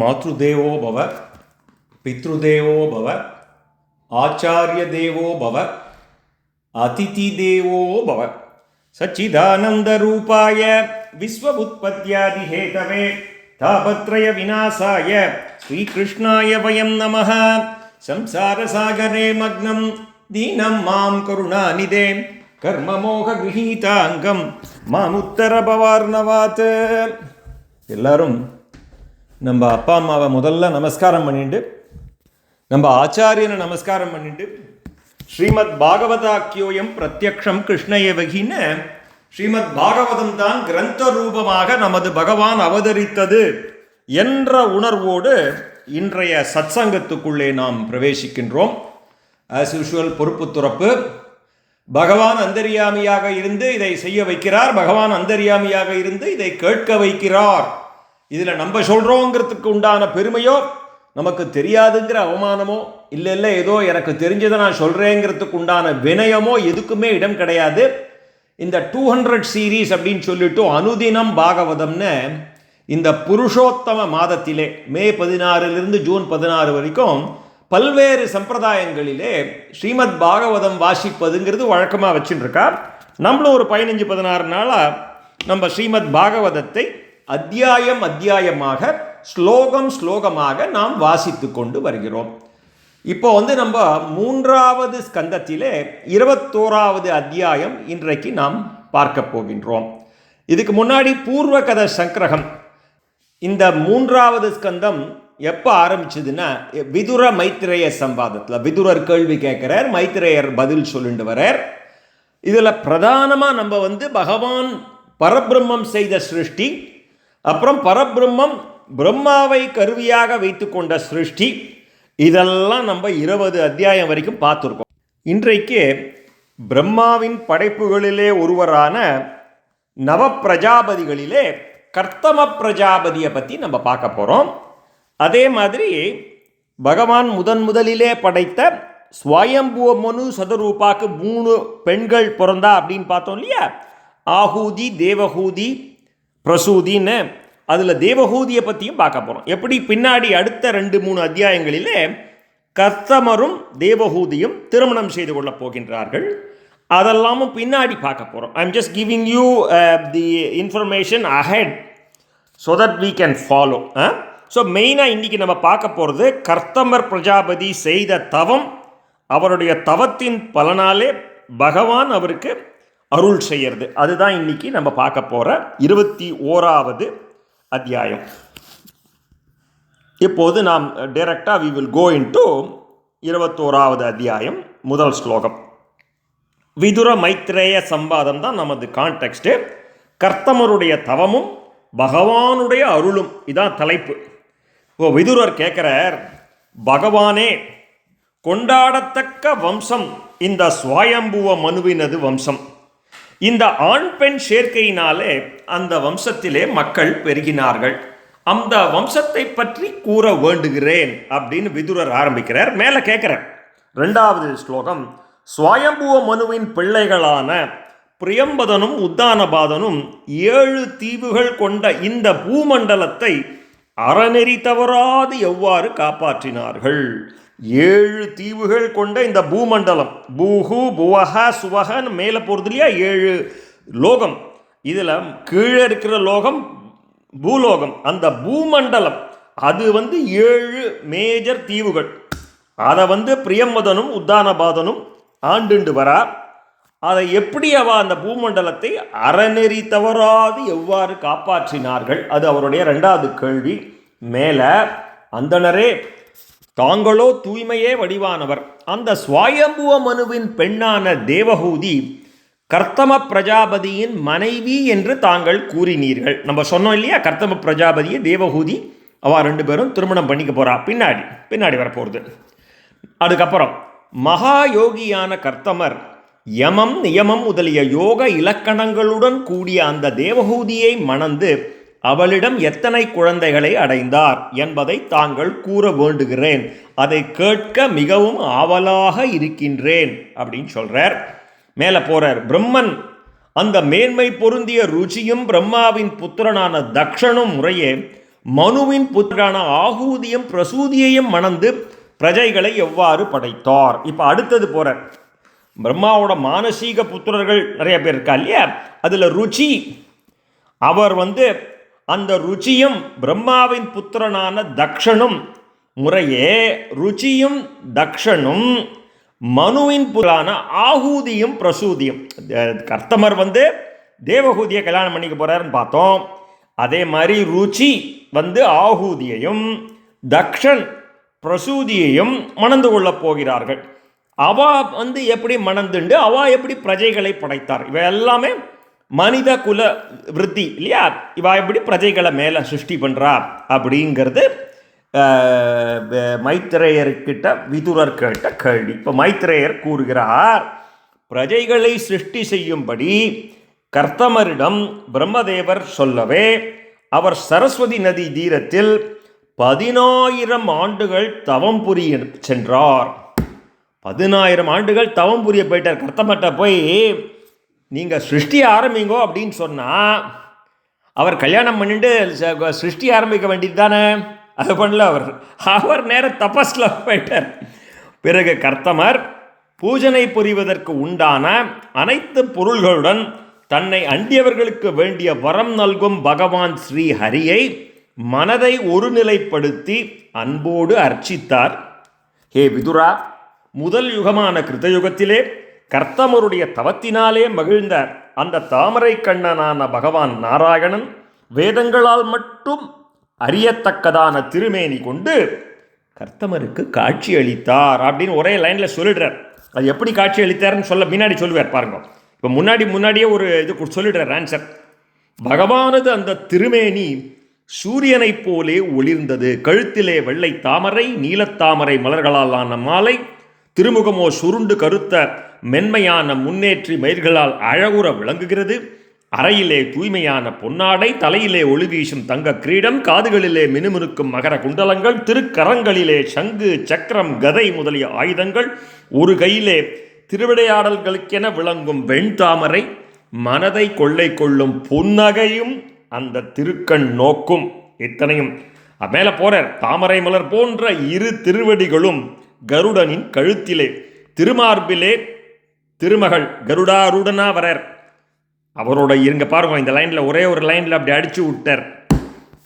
மாத்ருதேவோ பவ, பித்ருதேவோ பவ, ஆச்சாரிய தேவோ பவ, அதிதி தேவோ பவ. சச்சிதானந்த ரூபாய விஸ்வபுத்பத்யாதி ஹேதவே தாபத்ரய விநாசாய ஸ்ரீகிருஷ்ணாய வயம் நமः. சம்சாரசாகரே மக்னம் தீனம் மாம் கருணாநிதே கர்மமோக கிரஹீதாங்கம் மாமுத்தர பவார்ணவாத். எல்லாரும் நம்ம அப்பா அம்மாவை முதல்ல நமஸ்காரம் பண்ணிட்டு, நம்ம ஆச்சாரியனை நமஸ்காரம் பண்ணிட்டு, ஸ்ரீமத் பாகவதாக்கியோயம் பிரத்யக்ஷம் கிருஷ்ணயவகின்னு ஸ்ரீமத் பாகவதம் தான் கிரந்த ரூபமாக நமது பகவான் அவதரித்தது என்ற உணர்வோடு இன்றைய சத்சங்கத்துக்குள்ளே நாம் பிரவேசிக்கின்றோம். ஆஸ் யூஷுவல் பொறுப்பு துறப்பு. பகவான் அந்தர்யாமியாக இருந்து இதை செய்ய வைக்கிறார், பகவான் அந்தர்யாமியாக இருந்து இதை கேட்க வைக்கிறார். இதில் நம்ம சொல்கிறோங்கிறதுக்கு உண்டான பெருமையோ, நமக்கு தெரியாதுங்கிற அவமானமோ, இல்லை ஏதோ எனக்கு தெரிஞ்சதை நான் சொல்கிறேங்கிறதுக்கு உண்டான வினயமோ எதுக்குமே இடம் கிடையாது. இந்த 200 சீரீஸ் அப்படின்னு சொல்லிட்டு அனுதினம் பாகவதம்னு இந்த புருஷோத்தம மாதத்திலே மே 16 ஜூன் 16 வரைக்கும் பல்வேறு சம்பிரதாயங்களிலே ஸ்ரீமத் பாகவதம் வாசிப்பதுங்கிறது வழக்கமாக வச்சுட்டு இருக்கா. நம்மளும் ஒரு 15-16 நாளாக நம்ம ஸ்ரீமத் பாகவதத்தை அத்தியாயமாக ஸ்லோகமாக நாம் வாசித்து கொண்டு வருகிறோம். இப்போ நம்ம 3வது ஸ்கந்தத்திலே 21வது அத்தியாயம் இன்றைக்கு நாம் பார்க்க போகின்றோம். இதுக்கு முன்னாடி பூர்வ கத சங்கிரகம். இந்த 3வது ஸ்கந்தம் எப்போ ஆரம்பிச்சதுன்னா, விதுர மைத்ரேய சம்வாதத்தில் விதுரர் கேள்வி கேட்கிறார், மைத்ரேயர் பதில் சொல்லிட்டு வரார். இதில் பிரதானமாக நம்ம பகவான் பரபிரம்மம் செய்த சிருஷ்டி, அப்புறம் பரபிரம்மம் பிரம்மாவை கருவியாக வைத்து கொண்ட சிருஷ்டி, இதெல்லாம் நம்ம 20 அத்தியாயம் வரைக்கும் பார்த்துருக்கோம். இன்றைக்கு பிரம்மாவின் படைப்புகளிலே ஒருவரான நவ பிரஜாபதிகளிலே கர்த்தம பிரஜாபதியை பற்றி நம்ம பார்க்க போகிறோம். அதே மாதிரி பகவான் முதலிலே படைத்த ஸ்வயம்புவ மனு சதரூபாக்கு 3 பெண்கள் பிறந்தா அப்படின்னு பார்த்தோம் இல்லையா? ஆஹூதி, தேவஹூதி, பிரசூதின்னு. அதில் தேவஹூதியை பற்றியும் பார்க்க போகிறோம். எப்படி பின்னாடி அடுத்த 2-3 அத்தியாயங்களிலே கர்த்தமரும் தேவஹூதியும் திருமணம் செய்து கொள்ளப் போகின்றார்கள். அதெல்லாமும் பின்னாடி பார்க்க போகிறோம். I am just giving you the information ahead so that we can follow. So மெயினாக இன்றைக்கி நம்ம பார்க்க போகிறது கர்த்தமர் பிரஜாபதி செய்த தவம், அவருடைய தவத்தின் பலனாலே பகவான் அவருக்கு அருள் செய்யறது. அதுதான் இன்னைக்கு நம்ம பார்க்க போகிற 21வது அத்தியாயம். இப்போது நாம் டைரக்டாக வி வில் கோ இன்டு 21வது அத்தியாயம். முதல் ஸ்லோகம். விதுர மைத்ரேய சம்பாதம் தான் நமது கான்டெக்ஸ்ட்டு. கர்த்தமருடைய தவமும் பகவானுடைய அருளும் இதான் தலைப்பு. இப்போ விதுரர் கேட்குறார், பகவானே, கொண்டாடத்தக்க வம்சம் இந்த ஸ்வயம்புவ மனுவினது வம்சம். இந்த ஆண் பெண் சேர்க்கையினாலே அந்த வம்சத்திலே மக்கள் பெருகினார்கள். அந்த வம்சத்தை பற்றி கூற வேண்டுகிறேன் அப்படின்னு விதுரர் ஆரம்பிக்கிறார். மேலே கேட்குறார் 2வது ஸ்லோகம். ஸ்வயம்புவ மனுவின் பிள்ளைகளான பிரியம்பதனும் உத்தானபாதனும் 7 தீவுகள் கொண்ட இந்த பூமண்டலத்தை அறநெறி தவறாது எவ்வாறு காப்பாற்றினார்கள்? 7 தீவுகள் கொண்ட இந்த பூமண்டலம், பூஹு புவஹ சுவஹன்னு மேலே போகிறது இல்லையா? 7 லோகம். இதில் கீழே இருக்கிற லோகம் பூலோகம். அந்த பூமண்டலம் அது 7 மேஜர் தீவுகள். அதை பிரியம்பதனும் உத்தானபாதனும் ஆண்டுண்டு வரா. அதை எப்படி அந்த பூமண்டலத்தை அறநெறி தவறாது எவ்வாறு காப்பாற்றினார்கள்? அது அவருடைய 2வது கேள்வி. மேலே, அந்தணரே, தாங்களோ தூய்மையே வடிவானவர். அந்த ஸ்வயம்புவ மனுவின் பெண்ணான தேவஹூதி கர்த்தம பிரஜாபதியின் மனைவி என்று தாங்கள் கூறினீர்கள். நம்ம சொன்னோம் இல்லையா? கர்த்தம பிரஜாபதியை தேவஹூதி அவ 2 பேரும் திருமணம் பண்ணிக்க போறா. பின்னாடி வரப்போகிறது. அதுக்கப்புறம் மகா யோகியான கர்த்தமர் யமம் நியமம் முதலிய யோக இலக்கணங்களுடன் கூடிய அந்த தேவஹூதியை மணந்து அவளிடம் எத்தனை குழந்தைகளை அடைந்தார் என்பதை தாங்கள் கூற வேண்டுகிறேன். அதை கேட்க மிகவும் ஆவலாக இருக்கின்றேன் அப்படின்னு சொல்றார். மேலே போறார். பிரம்மன் அந்த மேன்மை பொருந்திய ருச்சியும் பிரம்மாவின் புத்திரனான தக்ஷனும் முறையே மனுவின் புத்திரான ஆகூதியும் பிரசூதியையும் மணந்து பிரஜைகளை எவ்வாறு படைத்தார். இப்போ அடுத்தது போகிறார். பிரம்மாவோட மானசீக புத்திரர்கள் நிறைய பேர் இருக்கா இல்லையா, அதில் ருச்சி அவர் அந்த ருச்சியும் பிரம்மாவின் புத்திரனான தக்ஷனும் முறையே ருச்சியும் தக்ஷனும் மனுவின் புத்திரான ஆகூதியும் பிரசூதியும். கர்த்தமர் தேவகூதியை கல்யாணம் பண்ணிக்க போறாருன்னு பார்த்தோம். அதே மாதிரி ருச்சி ஆகூதியையும் தக்ஷன் பிரசூதியையும் மணந்து கொள்ளப் போகிறார்கள். அவ எப்படி மணந்துண்டு அவ எப்படி பிரஜைகளை படைத்தார். இவை எல்லாமே மனித குல விருத்தி இல்லையா. இவ எப்படி பிரஜைகளை மேலே சிருஷ்டி பண்ணுறா அப்படிங்கிறது மைத்ரேயர்கிட்ட விதுரர் கேட்ட கேள்வி. இப்போ மைத்ரேயர் கூறுகிறார், பிரஜைகளை சிருஷ்டி செய்யும்படி கர்த்தமரிடம் பிரம்மதேவர் சொல்லவே அவர் சரஸ்வதி நதி தீரத்தில் 10,000 ஆண்டுகள் தவம் புரிய சென்றார். 10,000 ஆண்டுகள் தவம் புரிய போயிட்டார். கர்த்தமர்கிட்ட போய் நீங்கள் சிருஷ்டி ஆரம்பிங்கோ அப்படின்னு சொன்னால் அவர் கல்யாணம் பண்ணிட்டு சிருஷ்டி ஆரம்பிக்க வேண்டியது தானே, அது பண்ணல. அவர் நேரம் தபஸில் போயிட்டார். பிறகு கர்த்தமர் பூஜனை புரிவதற்கு உண்டான அனைத்து பொருள்களுடன் தன்னை அண்டியவர்களுக்கு வேண்டிய வரம் நல்கும் பகவான் ஸ்ரீ ஹரியை மனதை ஒருநிலைப்படுத்தி அன்போடு அர்ச்சித்தார். ஹே விதுரா, முதல் யுகமான கிருத்தயுகத்திலே கர்த்தமருடைய தவத்தினாலே மகிழ்ந்த அந்த தாமரை கண்ணனான பகவான் நாராயணன் வேதங்களால் மட்டும் அறியத்தக்கதான திருமேனி கொண்டு கர்த்தமருக்கு காட்சி அளித்தார் அப்படின்னு ஒரே லைனில் சொல்லிடுறார். அது எப்படி காட்சி அளித்தார்னு சொல்ல முன்னாடி சொல்லுவார் பாருங்க. இப்போ முன்னாடியே ஒரு இது சொல்லிடுறார் ஆன்சர். பகவானது அந்த திருமேனி சூரியனைப் போலே ஒளிர்ந்தது. கழுத்திலே வெள்ளை தாமரை, நீலத்தாமரை மலர்களால் ஆன மாலை, திருமுகமோ சுருண்டு கருத்த மென்மையான முன்னேற்றி மயிர்களால் அழகுற விளங்குகிறது. அறையிலே தூய்மையான பொன்னாடை, தலையிலே ஒளி வீசும் தங்க கிரீடம், காதுகளிலே மினுமினுக்கும் மகர குண்டலங்கள், திருக்கரங்களிலே சங்கு சக்கரம் கதை முதலிய ஆயுதங்கள், ஒரு கையிலே திருவிளையாடல்களுக்கென விளங்கும் வெண்தாமரை, மனதை கொள்ளை கொள்ளும் புன்னகையும் அந்த திருக்கண் நோக்கும். இத்தனையும் மேலே போறார். தாமரை மலர் போன்ற இரு திருவடிகளும் கருடனின் கழுத்திலே, திருமார்பிலே திருமகள் கருடாருடனா வரார். அவரோட இருங்க பாருங்க, இந்த லைனில் ஒரே ஒரு லைனில் அப்படி அடிச்சு விட்டார்.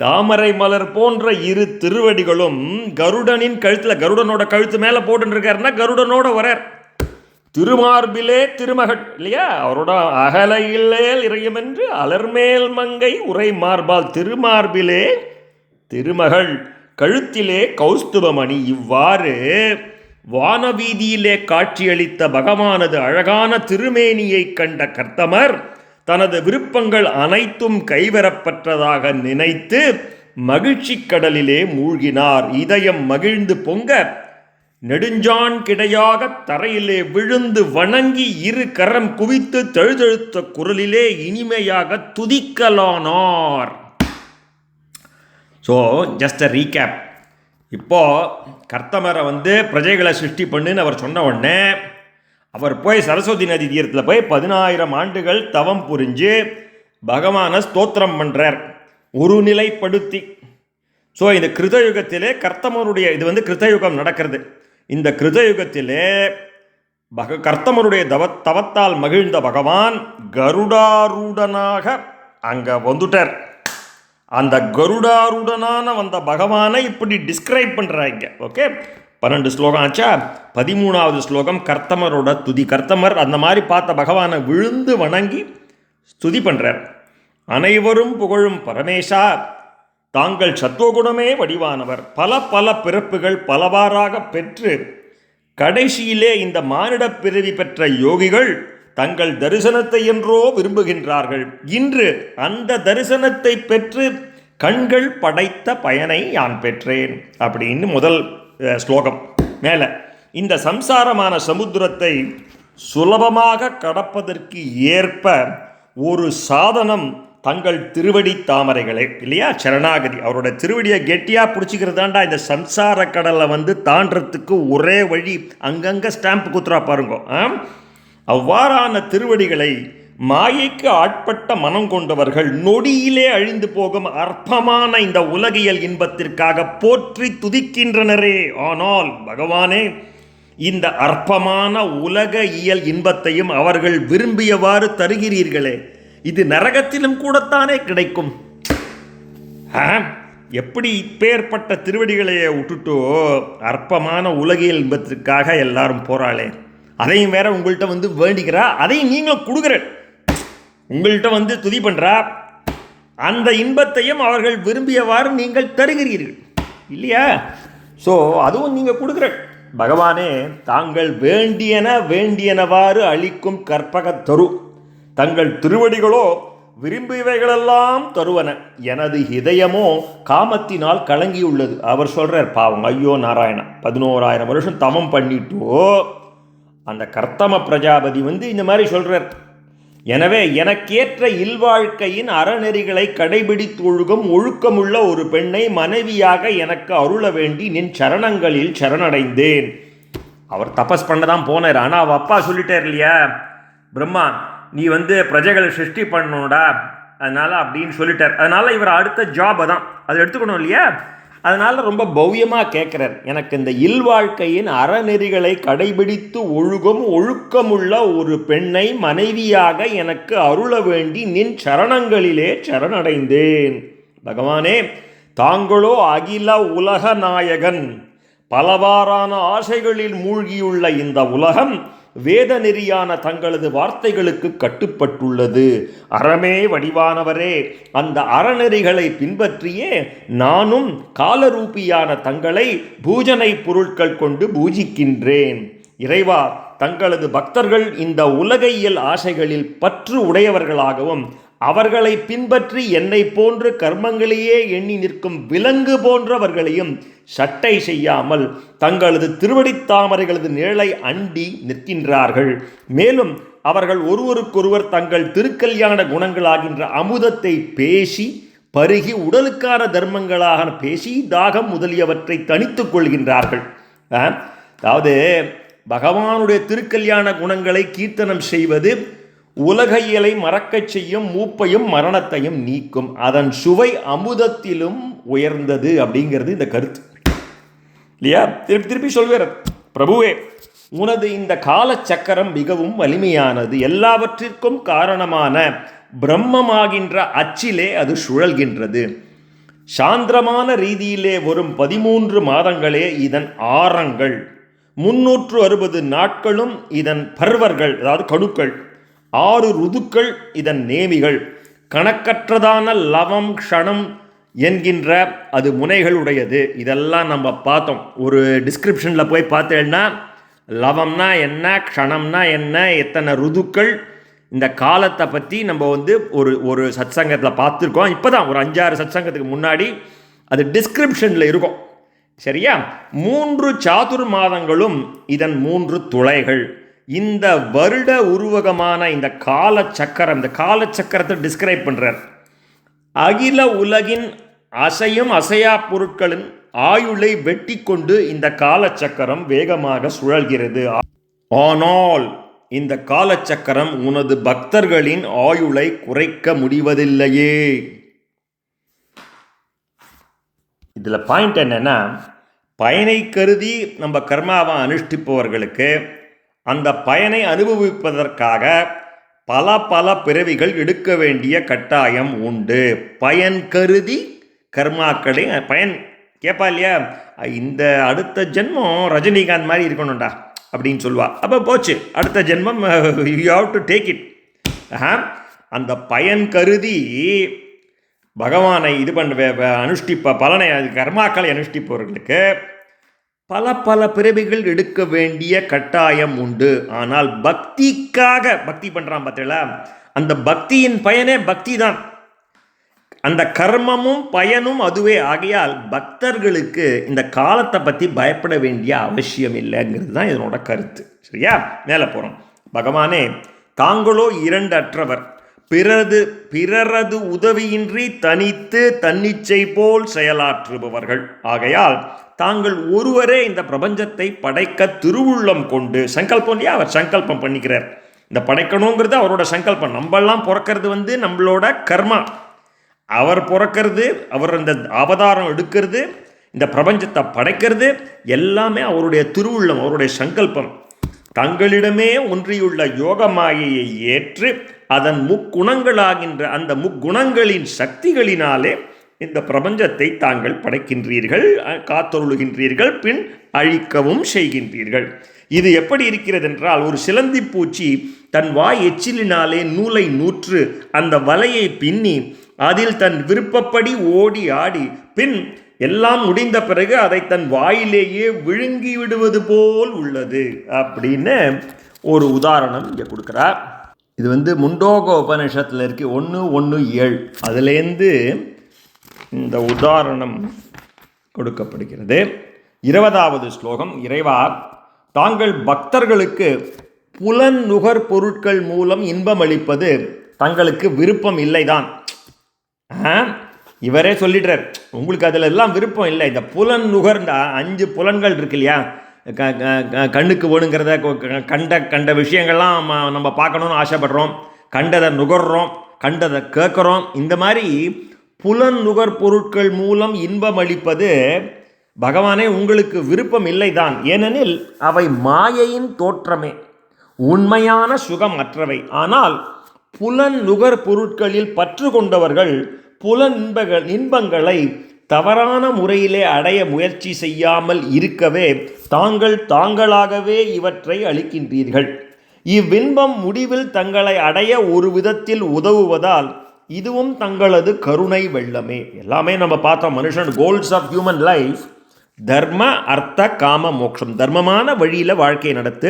தாமரை மலர் போன்ற இரு திருவடிகளும் கருடனின் கழுத்தில், கருடனோட கழுத்து மேலே போட்டுருக்காருன்னா கருடனோட வரார். திருமார்பிலே திருமகள் இல்லையா, அவரோட அகலையிலே இறையும் என்று அலர்மேல் மங்கை உரை மார்பால், திருமார்பிலே திருமகள், கழுத்திலே கௌஸ்துபமணி. இவ்வாறு வானவீதியிலே காட்சியளித்த பகவானது அழகான திருமேனியை கண்ட கர்த்தமர் தனது விருப்பங்கள் அனைத்தும் கைவரப்பட்டதாக நினைத்து மகிழ்ச்சி கடலிலே மூழ்கினார். இதயம் மகிழ்ந்து பொங்க நெடுஞ்சான் கிடையாக தரையிலே விழுந்து வணங்கி இரு கரம் குவித்து தழுதழுத்த குரலிலே இனிமையாக துதிக்கலானார். So just a recap. இப்போது கர்த்தமரை பிரஜைகளை சிருஷ்டி பண்ணுன்னு அவர் சொன்ன உடனே அவர் போய் சரஸ்வதி நதி தீரத்தில் போய் 10,000 ஆண்டுகள் தவம் புரிஞ்சு பகவானை ஸ்தோத்திரம் பண்ணுறார் ஒரு நிலைப்படுத்தி. ஸோ இந்த கிருதயுகத்திலே கர்த்தமருடைய இது கிருதயுகம் நடக்கிறது. இந்த கிருதயுகத்திலே கர்த்தமருடைய தவத்தால் மகிழ்ந்த பகவான் கருடாரூடனாக அங்கே வந்துட்டார். அந்த கருடாருடனான வந்த பகவானை இப்படி டிஸ்கிரைப் பண்ணுறாங்க. ஓகே, 12 ஸ்லோகம் ஆச்சா. 13வது ஸ்லோகம் கர்த்தமரோட துதி. கர்த்தமர் அந்த மாதிரி பார்த்த பகவானை விழுந்து வணங்கி ஸ்துதி பண்ணுறார். அனைவரும் புகழும் பரமேஷா, தாங்கள் சத்துவகுணமே வடிவானவர். பல பல பிறப்புகள் பலவாறாக பெற்று கடைசியிலே இந்த மானிட பிறவி பெற்ற யோகிகள் தங்கள் தரிசனத்தை என்றோ விரும்புகின்றார்கள். இன்று அந்த தரிசனத்தை பெற்று கண்கள் படைத்த பயனை யான் பெற்றேன் அப்படின்னு முதல் ஸ்லோகம். மேலே இந்த சம்சாரமான சமுத்திரத்தை சுலபமாக கடப்பதற்கு ஏற்ப ஒரு சாதனம் தங்கள் திருவடி தாமரைகளே இல்லையா, சரணாகதி. அவரோட திருவடியை கெட்டியாக பிடிச்சிக்கிறதாண்டா இந்த சம்சார கடலை தாண்டறதுக்கு ஒரே வழி. அங்கங்கே ஸ்டாம்ப் குத்துறா பாருங்க. அவ்வாறான திருவடிகளை மாயைக்கு ஆட்பட்ட மனம் கொண்டவர்கள் நொடியிலே அழிந்து போகும் அற்பமான இந்த உலகியல் இன்பத்திற்காக போற்றி துதிக்கின்றனரே. ஆனால் பகவானே, இந்த அற்பமான உலக இயல் இன்பத்தையும் அவர்கள் விரும்பியவாறு தருகிறீர்களே, இது நரகத்திலும் கூடத்தானே கிடைக்கும். எப்படி இப்பேற்பட்ட திருவடிகளையே விட்டுட்டோ அற்பமான உலகியல் இன்பத்திற்காக எல்லாரும் போறாளே, அதையும் வேற உங்கள்கிட்ட வந்து வேண்டிக்கிறா, அதையும் நீங்களும் கொடுக்குற, உங்கள்கிட்ட துதி பண்றா, அந்த இன்பத்தையும் அவர்கள் விரும்பியவாறு நீங்கள் தருகிறீர்கள் இல்லையா? ஸோ அதுவும் நீங்கள் கொடுக்குற. பகவானே, தாங்கள் வேண்டியனவாறு அளிக்கும் கற்பக தரு, தங்கள் திருவடிகளோ விரும்பியவைகளெல்லாம் தருவன, எனது இதயமோ காமத்தினால் கலங்கியுள்ளது. அவர் சொல்கிறார், பாவம், ஐயோ நாராயணா, 11,000 வருஷம் தவம் பண்ணிட்டோ அந்த கர்த்தம பிரஜாபதி இந்த மாதிரி சொல்கிறார். எனவே எனக்கேற்ற இல்வாழ்க்கையின் அறநெறிகளை கடைபிடித்து ஒழுகும் ஒழுக்கமுள்ள ஒரு பெண்ணை மனைவியாக எனக்கு அருள வேண்டி நின் சரணங்களில் சரணடைந்தேன். அவர் தபஸ் பண்ண தான் போனார். ஆனால் அவள் அப்பா சொல்லிட்டார் இல்லையா, பிரம்மா நீ பிரஜைகளை சிருஷ்டி பண்ணணும்டா, அதனால் அப்படின்னு சொல்லிட்டார். அதனால் இவர் அடுத்த ஜாப் தான் அதை எடுத்துக்கணும் இல்லையா? அதனால் ரொம்ப பவ்யமாக கேட்குறார், எனக்கு இந்த இல்வாழ்க்கையின் அறநெறிகளை கடைபிடித்து ஒழுகும் ஒழுக்கமுள்ள ஒரு பெண்ணை மனைவியாக எனக்கு அருள வேண்டி நின் சரணங்களிலே சரணடைந்தேன். பகவானே, தாங்களோ அகில உலக நாயகன், பலவாறான ஆசைகளில் மூழ்கியுள்ள இந்த உலகம் வேத நெறியான தங்களது வார்த்தைகளுக்கு கட்டுப்பட்டுள்ளது. அறமே வடிவானவரே, அந்த அறநெறிகளை பின்பற்றியே நானும் காலரூபியான தங்களை பூஜனை பொருட்கள் கொண்டு பூஜிக்கின்றேன். இறைவா, தங்களது பக்தர்கள் இந்த உலகையியல் ஆசைகளில் பற்று உடையவர்களாகவும் அவர்களை பின்பற்றி என்னை போன்று கர்மங்களையே எண்ணி நிற்கும் விலங்கு போன்றவர்களையும் சட்டை செய்யாமல் தங்களது திருவடித்தாமரைகளது நிழலை அண்டி நிற்கின்றார்கள். மேலும் அவர்கள் ஒருவருக்கொருவர் தங்கள் திருக்கல்யாண குணங்களாகின்ற அமுதத்தை பேசி பருகி உடலுக்கான தர்மங்களாக பேசி தாகம் முதலியவற்றை தனித்துக் கொள்கின்றார்கள். அதாவது பகவானுடைய திருக்கல்யாண குணங்களை கீர்த்தனம் செய்வது உலகையலை மறக்கச் செய்யும், மூப்பையும் மரணத்தையும் நீக்கும், அதன் சுவை அமுதத்திலும் உயர்ந்தது அப்படிங்கிறது இந்த கருத்து இல்லையா? திருப்பி சொல்கிறார், பிரபுவே, உனது இந்த காலச்சக்கரம் மிகவும் வலிமையானது, எல்லாவற்றிற்கும் காரணமான பிரம்மமாகின்ற அச்சிலே அது சுழல்கின்றது. சாந்திரமான ரீதியிலே வரும் 13 மாதங்களே இதன் ஆரங்கள், 360 நாட்களும் இதன் பர்வர்கள், அதாவது கணுக்கள், 6 ருதுக்கள் இதன் நேமிகள், கணக்கற்றதான லவம் க்ஷணம் என்கின்ற அது முனைகள் உடையது. இதெல்லாம் நம்ம பார்த்தோம். ஒரு டிஸ்கிரிப்ஷனில் போய் பார்த்தேன்னா லவம்னா என்ன, க்ஷணம்னா என்ன, எத்தனை ருதுக்கள், இந்த காலத்தை பற்றி நம்ம ஒரு சத்சங்கத்தில் பார்த்துருக்கோம். இப்போ தான் ஒரு 5-6 சத்சங்கத்துக்கு முன்னாடி அது டிஸ்கிரிப்ஷனில் இருக்கும். சரியா? 3 சாதுர் மாதங்களும் இதன் 3 துளைகள். இந்த வருட உருவகமான இந்த காலச்சக்கரம், இந்த காலச்சக்கரத்தை டிஸ்கிரைப் பண்ணுறார். அகில உலகின் அசையும் அசையா பொருட்களின் ஆயுளை வெட்டி கொண்டு இந்த காலச்சக்கரம் வேகமாக சுழல்கிறது. ஆனால் இந்த காலச்சக்கரம் உனது பக்தர்களின் ஆயுளை குறைக்க முடிவதில்லையே. இதில் பாயிண்ட் என்னன்னா, பயனை கருதி நம்ம கர்மாவை அனுஷ்டிப்பவர்களுக்கு அந்த பயனை அனுபவிப்பதற்காக பல பிறவிகள் எடுக்க வேண்டிய கட்டாயம் உண்டு. பயன் கருதி கர்மாக்களை பயன் கேட்பா இல்லையா, இந்த அடுத்த ஜென்மம் ரஜினிகாந்த் மாதிரி இருக்கணும்டா அப்படின்னு சொல்லுவா. அப்போ போச்சு, அடுத்த ஜென்மம் you have to take it. அந்த பயன் கருதி பகவானை இது பண்ண அனுஷ்டிப்ப பலனை கர்மாக்களை அனுஷ்டிப்பவர்களுக்கு பல பிறவிகள் எடுக்க வேண்டிய கட்டாயம் உண்டு. ஆனால் பக்திக்காக பக்தி பண்ணுறான் பார்த்தீங்களா, அந்த பக்தியின் பயனே பக்தி தான். அந்த கர்மமும் பயனும் அதுவே. ஆகையால் பக்தர்களுக்கு இந்த காலத்தை பற்றி பயப்பட வேண்டிய அவசியம் இல்லைங்கிறது தான் இதனோட கருத்து. சரியா? மேலே போகிறோம். பகவானே, தாங்களோ 2 அற்றவர், பிறரது உதவியின்றி தனித்து தன்னிச்சை போல் செயலாற்றுபவர்கள். ஆகையால் தாங்கள் ஒருவரே இந்த பிரபஞ்சத்தை படைக்க திருவுள்ளம் கொண்டு சங்கல்பம் இல்லையா, அவர் சங்கல்பம் பண்ணிக்கிறார். இந்த படைக்கணுங்கிறது அவரோட சங்கல்பம். நம்மெல்லாம் பிறக்கிறது நம்மளோட கர்மா. அவர் பிறக்கிறது, அவர் இந்த அவதாரம் எடுக்கிறது, இந்த பிரபஞ்சத்தை படைக்கிறது எல்லாமே அவருடைய திருவுள்ளம், அவருடைய சங்கல்பம். தங்களிடமே ஒன்றியுள்ள யோக மாயையை ஏற்று அதன் முக்குணங்களாகின்ற அந்த முக்குணங்களின் சக்திகளினாலே இந்த பிரபஞ்சத்தை தாங்கள் படைக்கின்றீர்கள், காத்தொருளுகின்றீர்கள், பின் அழிக்கவும் செய்கின்றீர்கள். இது எப்படி இருக்கிறது என்றால், ஒரு சிலந்தி பூச்சி தன் வாய் எச்சிலினாலே நூலை நூற்று அந்த வலையை பின்னி அதில் தன் விருப்பப்படி ஓடி ஆடி பின் எல்லாம் முடிந்த பிறகு அதை தன் வாயிலேயே விழுங்கி விடுவது போல் உள்ளது அப்படின்னு ஒரு உதாரணம் இங்கே கொடுக்குறார். இது முண்டோக உபநிஷத்தில் இருக்கு 1:1-7. அதுலேருந்து இந்த உதாரணம் கொடுக்கப்படுகிறது. 20வது ஸ்லோகம். இறைவா, தாங்கள் பக்தர்களுக்கு புலன் நுகர் பொருட்கள் மூலம் இன்பம் அளிப்பது தங்களுக்கு விருப்பம் இல்லைதான். இவரே சொல்லிடுறார், உங்களுக்கு அதில் எல்லாம் விருப்பம் இல்லை. இந்த புலன் நுகர், இந்த 5 புலன்கள் இருக்கு இல்லையா, கண்ணுக்கு வேணுங்கிறத கண்ட விஷயங்கள்லாம் நம்ம பார்க்கணுன்னு ஆசைப்படுறோம், கண்டதை நுகர்றோம், கண்டதை கேட்குறோம். இந்த மாதிரி புலன் நுகர் பொருட்கள் மூலம் இன்பம் அளிப்பது பகவானே உங்களுக்கு விருப்பம் இல்லைதான். ஏனெனில் அவை மாயையின் தோற்றமே, உண்மையான சுகம் அற்றவை. ஆனால் புலன் நுகர் பொருட்களில் பற்று கொண்டவர்கள் புலன் இன்பங்களை தவறான முறையிலே அடைய முயற்சி செய்யாமல் இருக்கவே தாங்களாகவே இவற்றை அளிக்கின்றீர்கள். இவ்வின்பம் முடிவில் தங்களை அடைய ஒரு விதத்தில் உதவுவதால் இதுவும் தங்களது கருணை வெள்ளமே. எல்லாமே நம்ம பார்த்தோம். மனுஷன் கோல்ஸ் ஆஃப் ஹியூமன் லைஃப் தர்ம அர்த்த காம மோட்சம். தர்மமான வழியில் வாழ்க்கையை நடத்து,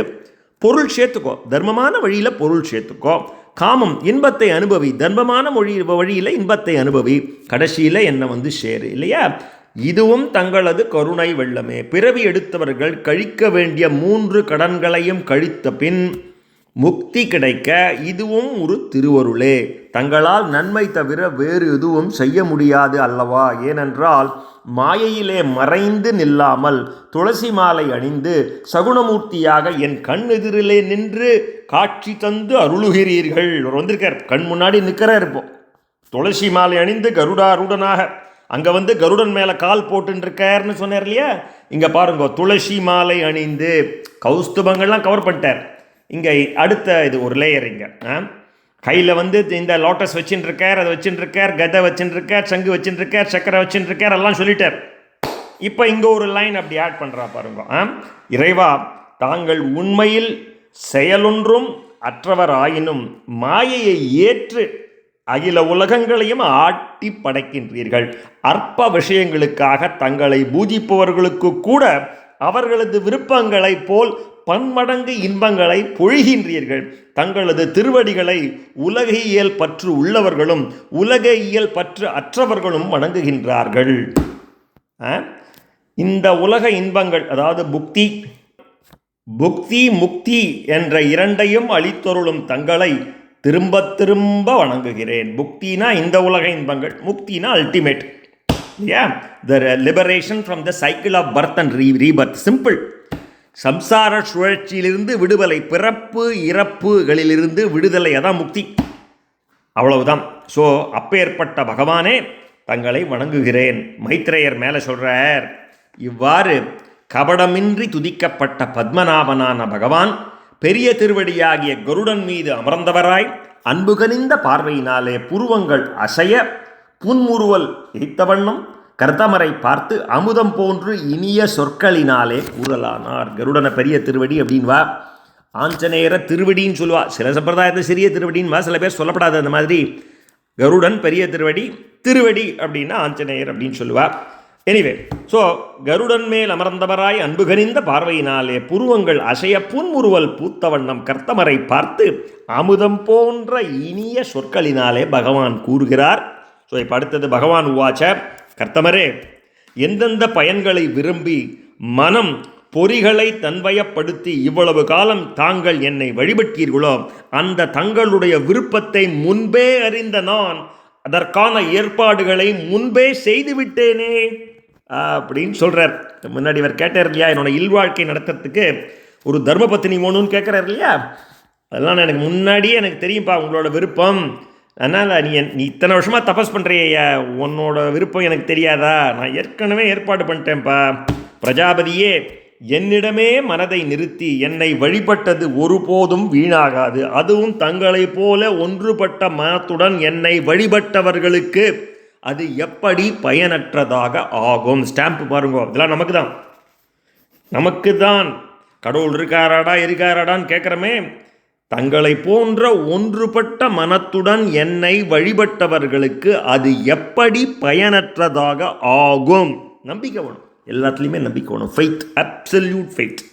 பொருள் சேர்த்துக்கோ, தர்மமான வழியில் பொருள் சேர்த்துக்கோ. காமம், இன்பத்தை அனுபவி, தர்மமான வழியில் இன்பத்தை அனுபவி, கடைசியில் என்னை சேரு இல்லையா. இதுவும் தங்களது கருணை வெள்ளமே. பிறவி எடுத்தவர்கள் கழிக்க வேண்டிய 3 கடன்களையும் கழித்த பின் முக்தி கிடைக்க இதுவும் ஒரு திருவருளே. தங்களால் நன்மை தவிர வேறு எதுவும் செய்ய முடியாது அல்லவா? ஏனென்றால் மாயையிலே மறைந்து நில்லாமல் துளசி மாலை அணிந்து சகுணமூர்த்தியாக என் கண் எதிரிலே நின்று காட்சி தந்து அருளுகிறீர்கள். வந்திருக்கார், கண் முன்னாடி நிற்கிறார். இப்போ துளசி மாலை அணிந்து கருடாருடனாக அங்கே கருடன் மேலே கால் போட்டுருக்கார்னு சொன்னார் இல்லையா. இங்கே பாருங்க, துளசி மாலை அணிந்து கௌஸ்துபங்கள்லாம் கவர் பண்ணிட்டார். இங்கே அடுத்த இது ஒரு லேயர். இங்கே கையில் இந்த லோட்டஸ் வச்சுட்டுருக்கார், அதை வச்சுட்டுருக்கார், கதை வச்சுட்டுருக்கார், சங்கு வச்சுட்டுருக்கார், சக்கரை வச்சுட்டுருக்கார், எல்லாம் சொல்லிட்டார். இப்போ இங்கே ஒரு லைன் அப்படி ஆட் பண்ணுறா பாருங்க. இறைவா, தாங்கள் உண்மையில் செயலொன்றும் அற்றவர் ஆயினும் மாயையை ஏற்று அகில உலகங்களையும் ஆட்டி படைக்கின்றீர்கள். அற்ப விஷயங்களுக்காக தங்களை பூஜிப்பவர்களுக்கு கூட அவர்களது விருப்பங்களைப் போல் பன்மடங்கு இன்பங்களை பொழிகின்றீர்கள். தங்களது திருவடிகளை உலகியல் பற்று உள்ளவர்களும் உலகியல் பற்று அற்றவர்களும் வணங்குகின்றார்கள். இந்த உலக இன்பங்கள், அதாவது புக்தி முக்தி என்ற இரண்டையும் அளித்தொருளும் தங்களை திரும்ப திரும்ப வணங்குகிறேன். புக்தினா இந்த உலக இன்பங்கள், முக்தினா ultimate. The liberation from the cycle of birth and rebirth. Simple. சம்சார சுழற்சியிலிருந்து விடுதலை, பிறப்பு இறப்புகளிலிருந்து விடுதலை, அதான் முக்தி. அவ்வளவுதான். ஸோ அப்பேற்பட்ட பகவானே தங்களை வணங்குகிறேன். மைத்ரேயர் மேலே சொல்கிறார், இவ்வாறு கபடமின்றி துதிக்கப்பட்ட பத்மநாபனான பகவான் பெரிய திருவடியாகிய கருடன் மீது அமர்ந்தவராய் அன்புகனிந்த பார்வையினாலே புருவங்கள் அசைய புன்முறுவல் எய்த்த வண்ணம் கர்த்தமரை பார்த்து அமுதம் போன்று இனிய சொற்களினாலே கூறலானார். கருடனை பெரிய திருவடி அப்படின்வா, ஆஞ்சநேயரை திருவடின்னு சொல்லுவா. சில சம்பிரதாயத்தை சிறிய திருவடின்வா, சில பேர் சொல்லப்படாது. அந்த மாதிரி கருடன் பெரிய திருவடி அப்படின்னா ஆஞ்சநேயர் அப்படின்னு சொல்லுவா. எனிவே, ஸோ கருடன் மேல் அமர்ந்தவராய் அன்புகனிந்த பார்வையினாலே புருவங்கள் அசைய புன்முறுவல் பூத்த வண்ணம் கர்த்தமரை பார்த்து அமுதம் போன்ற இனிய சொற்களினாலே பகவான் கூறுகிறார். ஸோ இப்போ அடுத்தது பகவான் உவாச்ச, கர்த்தமரே, எந்தெந்த பயன்களை விரும்பி மனம் பொறிகளை தன்வயப்படுத்தி இவ்வளவு காலம் தாங்கள் என்னை வழிபட்டீர்களோ அந்த தங்களுடைய விருப்பத்தை முன்பே அறிந்த நான் அதற்கான ஏற்பாடுகளை முன்பே செய்துவிட்டேனே அப்படின்னு சொல்கிறார். முன்னாடி இவர் கேட்டார் இல்லையா, என்னோட இல்வாழ்க்கை நடத்துறதுக்கு ஒரு தர்மபத்தினி வேணும்னு கேட்குறாரு இல்லையா. அதெல்லாம் எனக்கு முன்னாடியே எனக்கு தெரியும்ப்பா உங்களோட விருப்பம். அதனால் நீ இத்தனை வருஷமாக தபஸ் பண்ணுறியா, உன்னோட விருப்பம் எனக்கு தெரியாதா? நான் ஏற்கனவே ஏற்பாடு பண்ணிட்டேன்ப்பா. பிரஜாபதியே, என்னிடமே மனதை நிறுத்தி என்னை வழிபட்டது ஒருபோதும் வீணாகாது. அதுவும் தங்களைப் போல ஒன்றுபட்ட மனத்துடன் என்னை வழிபட்டவர்களுக்கு அது எப்படி பயனற்றதாக ஆகும்? ஸ்டாம்ப் பாருங்க, இதெல்லாம் நமக்கு தான் கடவுள் இருக்காராடான்னு கேட்குறமே. தங்களை போன்ற ஒன்றுபட்ட மனத்துடன் என்னை வழிபட்டவர்களுக்கு அது எப்படி பயனற்றதாக ஆகும்? நம்பிக்கை வேணும், எல்லாத்துலேயுமே நம்பிக்கை வேணும். Faith, absolute faith.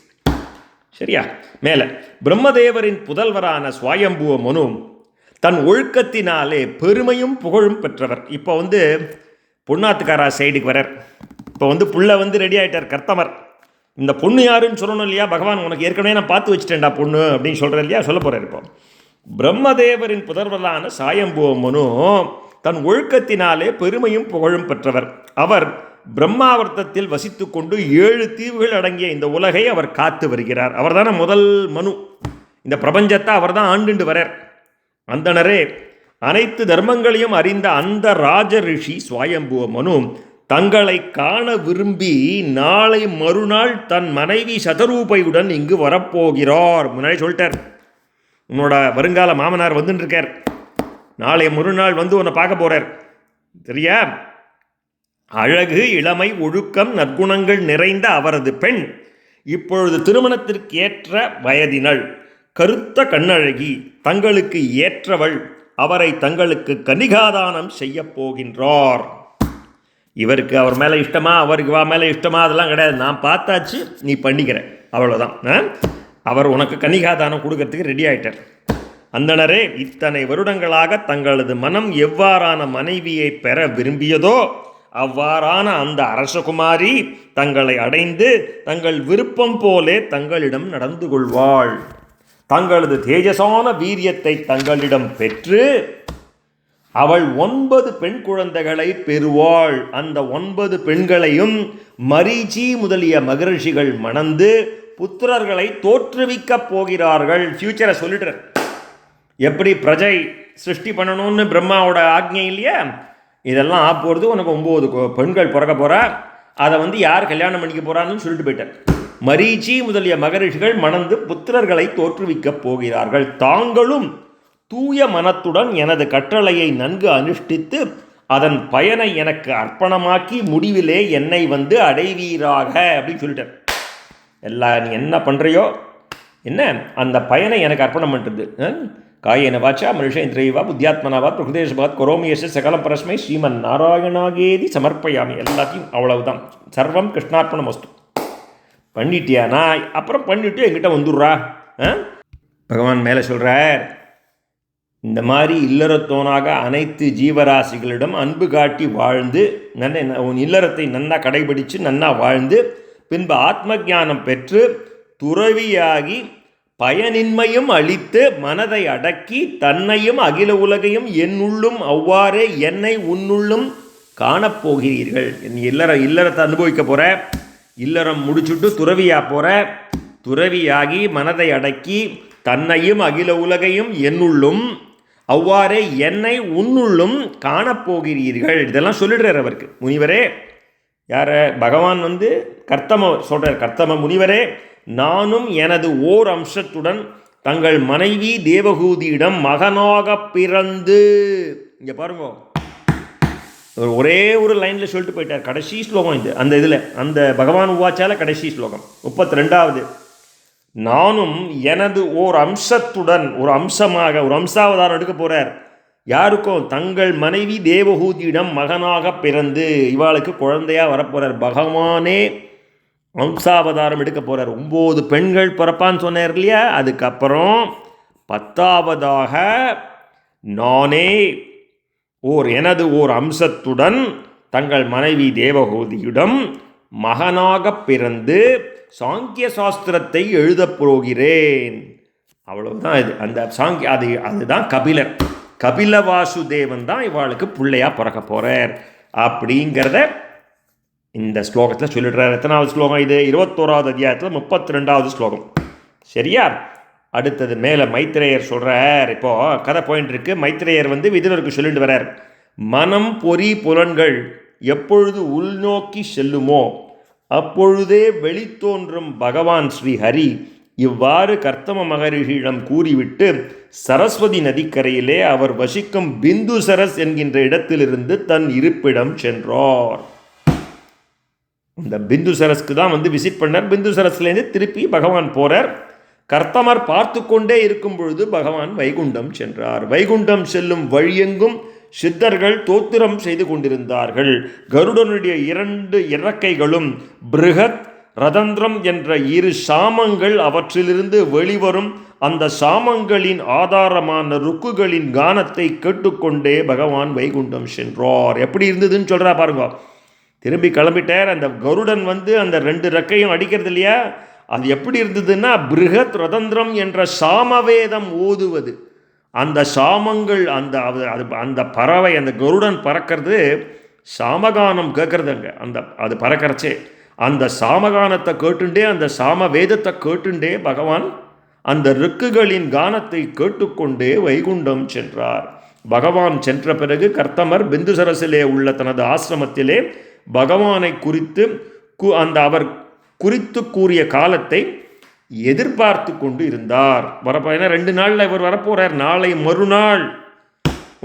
சரியா? மேலே பிரம்மதேவரின் புதல்வரான ஸ்வயம்புவ மனு தன் ஒழுக்கத்தினாலே பெருமையும் புகழும் பெற்றவர். இப்போ பொண்ணாத்துக்காரா சைடுக்கு வரார். இப்போ புள்ள ரெடி ஆகிட்டார் கர்த்தமர். இந்த பொண்ணு யாருன்னு சொல்லணும் இல்லையா? பகவான் உனக்கு ஏற்கனவே நான் பார்த்து வச்சுட்டேன்டா பொண்ணு அப்படின்னு சொல்கிறேன் இல்லையா? சொல்ல போகிறார். இப்போ பிரம்மதேவரின் புதல்வரான சாயம்புவ மனு தன் ஒழுக்கத்தினாலே பெருமையும் புகழும் பெற்றவர். அவர் பிரம்மாவர்த்தத்தில் வசித்து கொண்டு 7 தீவுகள் அடங்கிய இந்த உலகை அவர் காத்து வருகிறார். அவர் தானே முதல் மனு. இந்த பிரபஞ்சத்தை அவர் தான் ஆண்டுண்டு வரார். அந்தனரே அனைத்து தர்மங்களையும் அறிந்த அந்த ராஜ ரிஷி ஸ்வயம்புவ மனு தங்களை காண விரும்பி நாளை மறுநாள் தன் மனைவி சதரூபையுடன் இங்கு வரப்போகிறார். முன்னாடி சொல்லிட்டார், உன்னோட வருங்கால மாமனார் வந்துட்டு இருக்கார், நாளை மறுநாள் உன்னை பார்க்க போறார். சரியா? அழகு, இளமை, ஒழுக்கம், நற்குணங்கள் நிறைந்த அவரது பெண் இப்பொழுது திருமணத்திற்கு ஏற்ற வயதினள், கருத்த கண்ணழகி, தங்களுக்கு ஏற்றவள். அவரை தங்களுக்கு கன்னிகாதானம் செய்ய போகின்றார். இவருக்கு அவர் மேலே இஷ்டமா, அவருக்கு மேலே இஷ்டமா, அதெல்லாம் கிடையாது. நான் பார்த்தாச்சு, நீ பண்ணிக்கிற, அவ்வளோதான். அவர் உனக்கு கன்னிகாதானம் கொடுக்கறதுக்கு ரெடி ஆகிட்டார். அந்தனரே இத்தனை வருடங்களாக தங்களது மனம் எவ்வாறான மனைவியை பெற விரும்பியதோ அவ்வாறான அந்த அரசகுமாரி தங்களை அடைந்து தங்கள் விருப்பம் போலே தங்களிடம் நடந்து கொள்வாள். தங்களது தேஜசான வீரியத்தை தங்களிடம் பெற்று அவள் 9 பெண் குழந்தைகளை பெறுவாள். அந்த 9 பெண்களையும் மரீச்சி முதலிய மகரிஷிகள் மணந்து புத்திரர்களை தோற்றுவிக்கப் போகிறார்கள். ஃபியூச்சரை சொல்லிட்டு எப்படி பிரஜை சிருஷ்டி பண்ணணும்னு பிரம்மாவோட ஆக்ஞை இல்லையா? இதெல்லாம் போகிறது. உனக்கு 9 பெண்கள் பிறக்க போகிறா. அதை யார் கல்யாணம் பண்ணிக்க போகிறான்னு சொல்லிட்டு போயிட்டார். மரீச்சி முதலிய மகரிஷிகள் மணந்து புத்திரர்களை தோற்றுவிக்கப் போகிறார்கள். தாங்களும் தூய மனத்துடன் எனது கட்டளையை நன்கு அனுஷ்டித்து அதன் பயனை எனக்கு அர்ப்பணமாக்கி முடிவிலே என்னை அடைவீராக அப்படின்னு சொல்லிட்டார். நீ என்ன பண்ணுறையோ என்ன அந்த பயனை எனக்கு அர்ப்பணம் பண்ணுறது. காயேன வாச்சா மனுஷேந்திரியவா புத்தியாத்மனாவா பிரகுதேசபாத் கொரோமியச சகலம் பரஸ்மை ஸ்ரீமன் நாராயணாகேதி சமர்ப்பயாமி. எல்லாத்தையும் அவ்வளவுதான். சர்வம் கிருஷ்ணார்ப்பணம் வஸ்து. பண்ணிட்டியா? நான் அப்புறம் பண்ணிவிட்டு என்கிட்ட வந்துடுறா. பகவான் மேலே சொல்கிறார், இந்த மாதிரி இல்லறத்தோனாக அனைத்து ஜீவராசிகளிடம் அன்பு காட்டி வாழ்ந்து உன் இல்லறத்தை நன்னா கடைபிடித்து நன்னா வாழ்ந்து பின்பு ஆத்ம ஞானம் பெற்று துறவியாகி பயனின்மையும் அளித்து மனதை அடக்கி தன்னையும் அகில உலகையும் என்னுள்ளும் அவ்வாறே என்னை உன்னுள்ளும் காணப்போகிறீர்கள். என் இல்லறத்தை அனுபவிக்க போகிற, இல்லறம் முடிச்சுட்டு துறவியாக போகிற, துறவியாகி மனதை அடக்கி தன்னையும் அகில உலகையும் என்னுள்ளும் அவ்வாறே என்னை உன்னுள்ளும் காணப்போகிறீர்கள். இதெல்லாம் சொல்லிடுறார் அவருக்கு. முனிவரே, யார்? பகவான் கர்த்தம சொல்கிறார். கர்த்தம முனிவரே, நானும் எனது ஓர் அம்சத்துடன் தங்கள் மனைவி தேவகூதியிடம் மகனாக பிறந்து, இங்கே பாருங்க, ஒரே ஒரு லைனில் சொல்லிட்டு போயிட்டார். கடைசி ஸ்லோகம் இது. அந்த இதில் அந்த பகவான் உவாச்சால கடைசி ஸ்லோகம் 32வது. நானும் எனது ஓர் அம்சத்துடன், ஒரு அம்சமாக, ஒரு அம்சாவதாரம் எடுக்க போகிறார். யாருக்கும்? தங்கள் மனைவி தேவகூதியிடம் மகனாக பிறந்து இவாளுக்கு குழந்தையாக வரப்போகிறார். பகவானே அம்சாவதாரம் எடுக்க போகிறார். 9 பெண்கள் பிறப்பான்னு சொன்னார் இல்லையா? அதுக்கப்புறம் 10வதாக நானே எனது ஓர் அம்சத்துடன் தங்கள் மனைவி தேவகூதியிடம் மகனாக பிறந்து சாங்கிய சாஸ்திரத்தை எழுதப் போகிறேன். அவ்வளவுதான். இது அந்த அதுதான் கபிலர். கபில வாசுதேவன் தான் இவாளுக்கு பிள்ளையாக பிறக்க போகிறார் அப்படிங்கிறத இந்த ஸ்லோகத்தில் சொல்லிடுறார். எத்தனாவது ஸ்லோகம் இது? 21வது அத்தியாயத்தில் 32வது ஸ்லோகம். சரியா? அடுத்தது மேலே மைத்ரேயர் சொல்கிறார். இப்போது கதை போயின்னு இருக்கு. மைத்ரேயர் விதுரருக்கு சொல்லிட்டு வரார், மனம் பொறி புலன்கள் எப்பொழுது உள்நோக்கி செல்லுமோ அப்பொழுதே வெளித்தோன்றும் பகவான் ஸ்ரீஹரி இவ்வாறு கர்த்தம மகரிஷியிடம் கூறிவிட்டு சரஸ்வதி நதிக்கரையிலே அவர் வசிக்கும் பிந்துசரஸ் என்கின்ற இடத்திலிருந்து தன் இருப்பிடம் சென்றார். இந்த பிந்துசரஸ்க்கு தான் விசிட் பண்ணார். பிந்துசரஸ்லேருந்து திருப்பி பகவான் போகிறார். கர்த்தமர் பார்த்து கொண்டே இருக்கும் பொழுது பகவான் வைகுண்டம் சென்றார். வைகுண்டம் செல்லும் வழியெங்கும் சித்தர்கள் தோத்திரம் செய்து கொண்டிருந்தார்கள். கருடனுடைய 2 இறக்கைகளும் பிருகத் ரதந்திரம் என்ற 2 சாமங்கள் அவற்றிலிருந்து வெளிவரும் அந்த சாமங்களின் ஆதாரமான ருக்குகளின் கானத்தை கேட்டுக்கொண்டே பகவான் வைகுண்டம் சென்றார். எப்படி இருந்ததுன்னு சொல்கிறா பாருங்க. திரும்பி கிளம்பிட்டார். அந்த கருடன் அந்த 2 ரெக்கையும் அடிக்கிறது இல்லையா, அது எப்படி இருந்ததுன்னா பிருகத் ரதந்திரம் என்ற சாமவேதம் ஓதுவது. அந்த சாமங்கள் அந்த பறவை அந்த கருடன் பறக்கிறது சாமகானம் கேட்கறதுங்க. அது பறக்கிறச்சே அந்த சாமகானத்தை கேட்டுண்டே அந்த சாம வேதத்தை கேட்டுண்டே பகவான் அந்த ருக்குகளின் கானத்தை கேட்டுக்கொண்டே வைகுண்டம் சென்றார். பகவான் சென்ற பிறகு கர்த்தமர் பிந்துசரசிலே உள்ள தனது ஆசிரமத்திலே பகவானை குறித்து அவர் குறித்து கூறிய காலத்தை எதிர்பார்த்து கொண்டு இருந்தார். வரப்போனா 2 நாளில் இவர் வரப்போகிறார். நாளை மறுநாள்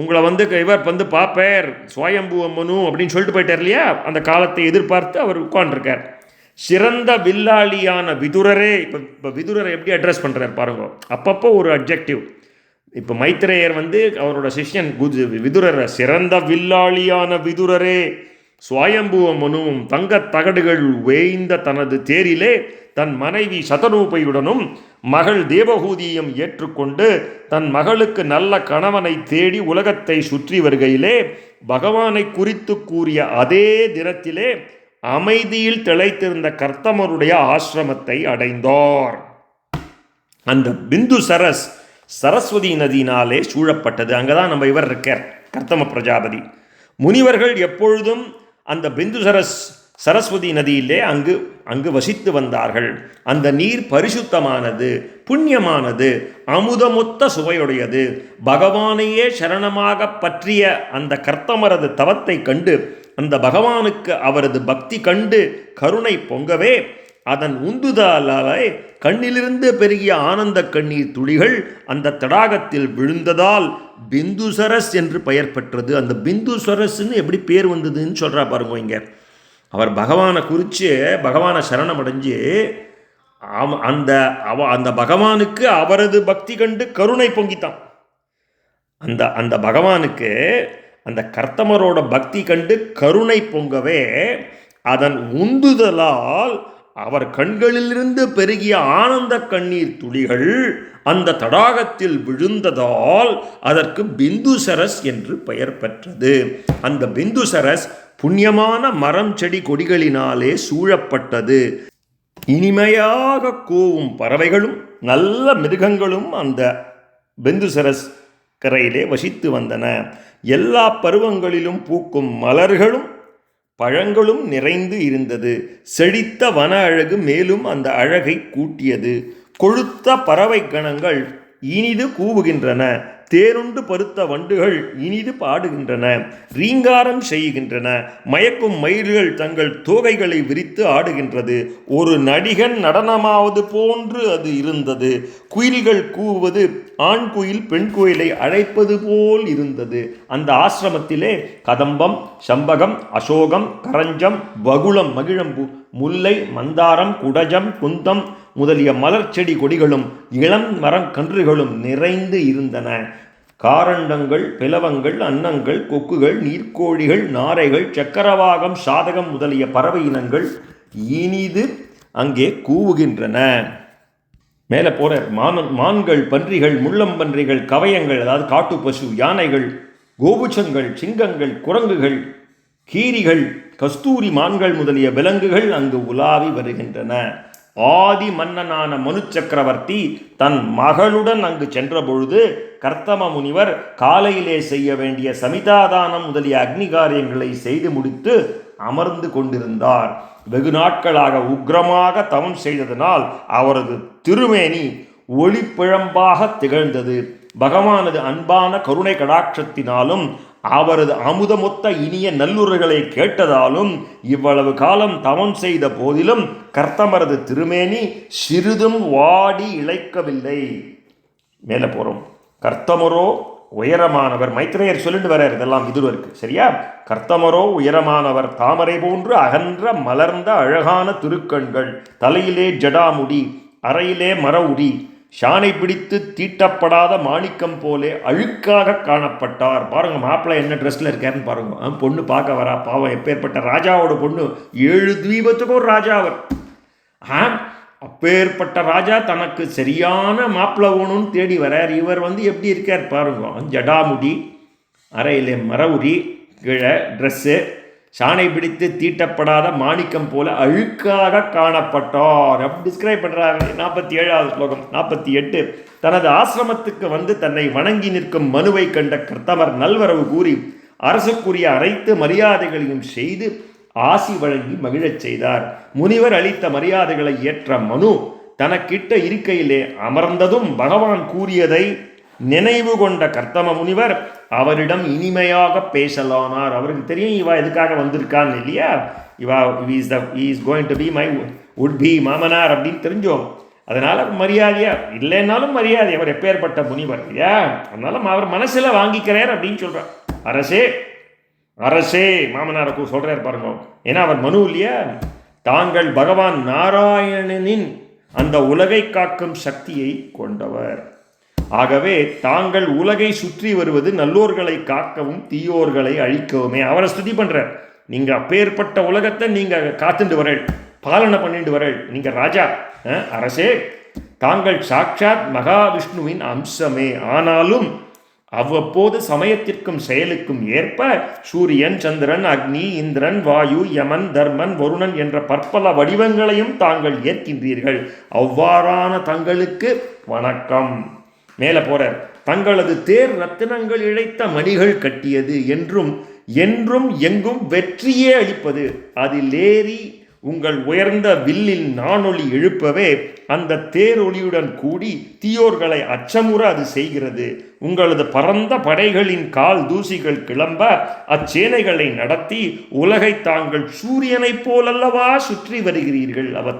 உங்களை இவர் பார்ப்பார் சுவயம்புவ மனு அப்படின்னு சொல்லிட்டு போயிட்டார் இல்லையா. அந்த காலத்தை எதிர்பார்த்து அவர் உட்கார்ந்துருக்கார். சிறந்த வில்லாளியான விதுரரே. இப்போ விதுரரை எப்படி அட்ரஸ் பண்ணுறார் பாருங்க. அப்பப்போ ஒரு அப்ஜெக்டிவ். இப்போ மைத்ரேயர் அவரோட சிஷ்யன் விதுரரை சிறந்த வில்லாளியான விதுரரே, சுவயம்புவ மனுவும் தங்கத் தகடுகள் வேய்ந்த தனது தேரிலே தன் மனைவி சதரூபையுடனும் மகள் தேவகூதியும் ஏற்றுக்கொண்டு தன் மகளுக்கு நல்ல கணவனை தேடி உலகத்தை சுற்றி வருகையிலே பகவானை குறித்து கூறிய அதே தினத்திலே அமைதியில் திளைத்திருந்த கர்த்தமருடைய ஆசிரமத்தை அடைந்தார். அந்த பிந்துசரஸ் சரஸ்வதி நதியினாலே சூழப்பட்டது. அங்கதான் நம்ம இவர் இருக்கார், கர்த்தம பிரஜாபதி. முனிவர்கள் எப்பொழுதும் அந்த பிந்துசரஸ் சரஸ்வதி நதியிலே அங்கு வசித்து வந்தார்கள். அந்த நீர் பரிசுத்தமானது, புண்ணியமானது, அமுதமொத்த சுவையுடையது. பகவானையே சரணமாக பற்றிய அந்த கர்த்தமரது தவத்தை கண்டு அந்த பகவானுக்கு அவரது பக்தி கண்டு கருணை பொங்கவே அதன் உந்துதலாலே கண்ணிலிருந்து பெருகிய ஆனந்த கண்ணீர் துளிகள் அந்த தடாகத்தில் விழுந்ததால் பிந்துசரஸ் என்று பெயர் பெற்றது. அந்த பிந்துசரஸ்ன்னு எப்படி பேர் வந்ததுன்னு சொல்கிறா பாருங்க. இங்கே அவர் பகவானை குறித்து பகவானை சரணம் அடைஞ்சு அந்த பகவானுக்கு அவரது பக்தி கண்டு கருணை பொங்கித்தான். அந்த பகவானுக்கு அந்த கர்த்தமரோட பக்தி கண்டு கருணை பொங்கவே அதன் உந்துதலால் அவர் கண்களிலிருந்து பெருகிய ஆனந்த கண்ணீர் துளிகள் அந்த தடாகத்தில் விழுந்ததால் அதற்கு பிந்துசரஸ் என்று பெயர் பெற்றது. அந்த பிந்துசரஸ் புண்ணியமான மரம் செடி கொடிகளினாலே சூழப்பட்டது. இனிமையாக கூவும் பறவைகளும் நல்ல மிருகங்களும் அந்த பிந்துசரஸ் கரையிலே வசித்து வந்தன. எல்லா பருவங்களிலும் பூக்கும் மலர்களும் பழங்களும் நிறைந்து இருந்தது. செழித்த வன அழகு மேலும் அந்த அழகை கூட்டியது. கொழுத்த பறவை கணங்கள் இனிது கூவுகின்றன. தேருண்டு பருத்த வண்டுகள் இனிது பாடுகின்றன, ரீங்காரம் செய்கின்றன. மயக்கும் மயில்கள் தங்கள் தோகைகளை விரித்து ஆடுகின்றது. ஒரு நடிகன் நடனமாவது போன்று அது இருந்தது. குயில்கள் கூவுவது ஆண் குயில் பெண் குயிலை அழைப்பது போல் இருந்தது. அந்த ஆசிரமத்திலே கதம்பம், சம்பகம், அசோகம், கரஞ்சம், வகுளம், மகிழம்பூ, முல்லை, மந்தாரம், குடஜம், குந்தம் முதலிய மலர் செடி கொடிகளும் இளம் மரக்கன்றுகளும் நிறைந்து இருந்தன. காரண்டங்கள், பிளவங்கள், அன்னங்கள், கொக்குகள், நீர்க்கோழிகள், நாரைகள், சக்கரவாகம், சாதகம் முதலிய பறவை இனங்கள் இனிது அங்கே கூவுகின்றன. மேலே போற மான்கள், பன்றிகள், முள்ளம்பன்றிகள், கவயங்கள் அதாவது காட்டு பசு, யானைகள், கோபுச்சங்கள், சிங்கங்கள், குரங்குகள், கீரிகள், கஸ்தூரி மான்கள் முதலிய விலங்குகள் அங்கு உலாவி வருகின்றன. ஆதி மன்னனான மனு சக்கரவர்த்தி தன் மகளுடன் அங்கு சென்ற பொழுது கர்த்தம முனிவர் காலையிலே செய்ய வேண்டிய சமிதாதானம் முதலிய அக்னி காரியங்களை செய்து முடித்து அமர்ந்து கொண்டிருந்தார். வெகு நாட்களாக உக்ரமாக தவம் செய்ததனால் அவரது திருமேனி ஒளிப்பிழம்பாக திகழ்ந்தது. பகவானது அன்பான கருணை கடாட்சத்தினாலும் அவரது அமுதமொத்த இனிய நல்லுரைகளை கேட்டதாலும் இவ்வளவு காலம் தவம் செய்த போதிலும் கர்த்தமரது திருமேனி சிறிதும் வாடி இழைக்கவில்லை. மேலே போகிறோம். கர்த்தமரோ உயரமானவர். மைத்ரேயர் சொல்லிட்டு வர்றார் இதெல்லாம் விதுரருக்கு. சரியா? கர்த்தமரோ உயரமானவர், தாமரை போன்று அகன்ற மலர்ந்த அழகான திருக்கண்கள், தலையிலே ஜடாமுடி, அறையிலே மர உடி, ஷானை பிடித்து தீட்டப்படாத மாணிக்கம் போலே அழுக்காக காணப்பட்டார். பாருங்க மாப்பிள்ளை என்ன ட்ரெஸ்ல இருக்காருன்னு பாருங்க. பொண்ணு பார்க்க வரா, பாவம் எப்பேற்பட்ட ராஜாவோட பொண்ணு, 7 தீபத்துக்கும் ஒரு ராஜா அவர். அப்பேற்பட்ட ராஜா தனக்கு சரியான மாப்பிள்ளை வேணும்னு தேடி வரார். இவர் எப்படி இருக்கார் பாருங்க. ஜடாமுடி, அறையிலே மரவுரி, கீழே ட்ரெஸ்ஸு, சாணை பிடித்து தீட்டப்படாத மாணிக்கம் போல அழுக்காக காணப்பட்டார். அப்படி டிஸ்கிரைப் பண்ணுறாங்க. 47வது ஸ்லோகம். 48. தனது ஆசிரமத்துக்கு தன்னை வணங்கி நிற்கும் மனுவை கண்ட கர்த்தமர் நல்வரவு கூறி அரசுக்குரிய அனைத்து மரியாதைகளையும் செய்து ஆசி வழங்கி மகிழச் செய்தார். முனிவர் அளித்த மரியாதைகளை ஏற்ற மனு தனக்கிட்ட இருக்கையிலே அமர்ந்ததும் பகவான் கூறியதை நினைவு கொண்ட கர்த்தம முனிவர் அவரிடம் இனிமையாக பேசலானார். அவருக்கு தெரியும் இவா எதுக்காக வந்திருக்கான்னு இல்லையா? இவா is going to be my would be மாமனார் அப்படின்னு தெரிஞ்சோம். அதனால் மரியாதையா இல்லைன்னாலும் மரியாதை. அவர் எப்பேற்பட்ட முனிவர் இல்லையா? அதனால அவர் மனசில் வாங்கிக்கிறார் அப்படின்னு சொல்கிறார். அரசே அரசே மாமனாருக்கு சொல்கிறார் பாருங்க. ஏன்னா அவர் மனு இல்லையா? தாங்கள் பகவான் நாராயணனின் அந்த உலகை காக்கும் சக்தியை கொண்டவர். ஆகவே தாங்கள் உலகை சுற்றி வருவது நல்லோர்களை காக்கவும் தீயோர்களை அழிக்கவுமே. அவரை ஸ்துதி பண்ணுறார். நீங்கள் அப்பேற்பட்ட உலகத்தை நீங்கள் காத்துட்டு வரள், பாலனை பண்ணிட்டு வரள். நீங்கள் ராஜா. அரசே, தாங்கள் சாட்சாத் மகாவிஷ்ணுவின் அம்சமே. ஆனாலும் அவ்வப்போது சமயத்திற்கும் செயலுக்கும் ஏற்ப சூரியன், சந்திரன், அக்னி, இந்திரன், வாயு, யமன், தர்மன், வருணன் என்ற பற்பல வடிவங்களையும் தாங்கள் ஏற்கின்றீர்கள். அவ்வாறான தங்களுக்கு வணக்கம். மேலே போறார். தங்களது தேர் ரத்தினங்கள் இழைத்த மணிகள் கட்டியது, என்றும் என்றும் எங்கும் வெற்றியே அளிப்பது. அதில் ஏறி உங்கள் உயர்ந்த வில்லில் நானொலி எழுப்பவே அந்த தேரொலியுடன் கூடி தீயோர்களை அச்சமுற அது செய்கிறது. உங்களது பரந்த படைகளின் கால் தூசிகள் கிளம்ப அச்சேனைகளை நடத்தி உலகை தாங்கள் சூரியனைப் போலல்லவா சுற்றி வருகிறீர்கள். அவர்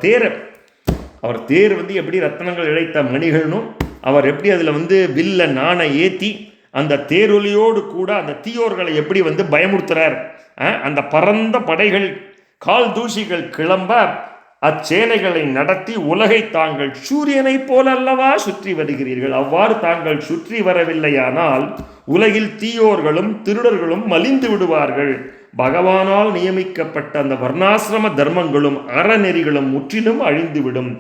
தேர் எப்படி ரத்தனங்கள் இழைத்த மணிகள்னும், அவர் எப்படி அதில் வில்ல நாண ஏற்றி அந்த தேரொலியோடு கூட அந்த தீயோர்களை எப்படி பயமுறுத்துறார். அந்த பரந்த படைகள் கால் தூசிகள் கிளம்ப அச்சேனைகளை நடத்தி உலகை தாங்கள் சூரியனைப் போல அல்லவா சுற்றி வருகிறீர்கள். அவ்வாறு தாங்கள் சுற்றி வரவில்லையானால் உலகில் தீயோர்களும் திருடர்களும் மலிந்து விடுவார்கள். பகவானால் நியமிக்கப்பட்ட அந்த வர்ணாசிரம தர்மங்களும் அறநெறிகளும் முற்றிலும் அழிந்துவிடும்.